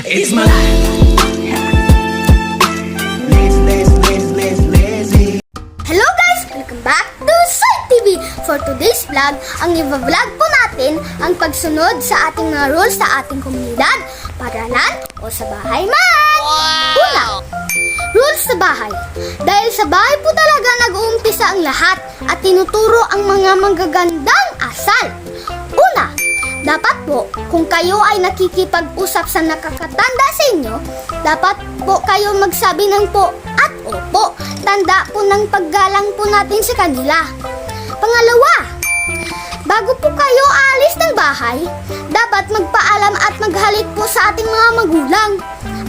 It's my life. Hello guys! Welcome back to Soy TV! For today's vlog, ang i-vlog po natin ang pagsunod sa ating mga rules sa ating komunidad, paralan o sa bahay man! Una, rules sa bahay. Dahil sa bahay po talaga nag-uumpisa ang lahat at tinuturo ang mga magagandang asal. Una, dapat po, kung kayo ay nakikipag-usap sa nakakatanda sa inyo, dapat po kayo magsabi ng po at opo. Tanda po ng paggalang po natin sa kanila. Pangalawa, bago po kayo aalis ng bahay, dapat magpaalam at maghalik po sa ating mga magulang.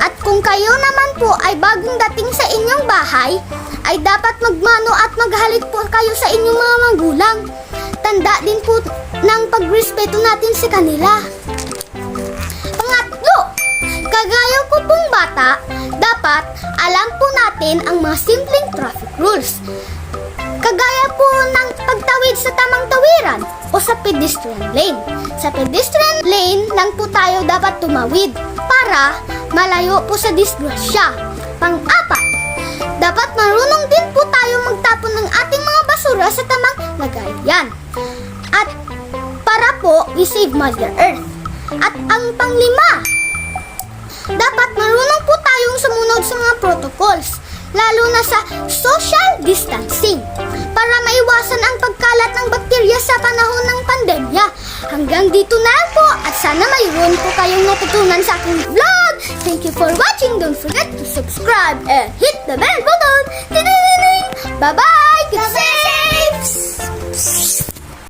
At kung kayo naman po ay bagong dating sa inyong bahay, ay dapat magmano at maghalik po kayo sa inyong mga magulang. Tanda din po ng pagrespeto natin sa kanila. Pangatlo, kagaya po pong bata, dapat alam po natin ang mga simpleng traffic rules. Kagaya po ng pagtawid sa tamang tawiran o sa pedestrian lane. Sa pedestrian lane lang po tayo dapat tumawid para malayo po sa disgrasya. Pang-apat, dapat marunong din po tayo magtapon ng ating mga basura sa tamang lagayan. At para po we save Mother Earth. At ang panglima, dapat marunong po tayong sumunod sa mga protocols, lalo na sa social distancing, para maiwasan ang pagkalat ng bakterya sa panahon ng pandemya. Hanggang dito na po at sana mayroon po kayong natutunan sa aking vlog. Thank you for watching. Don't forget to subscribe and hit the bell button. Bye-bye!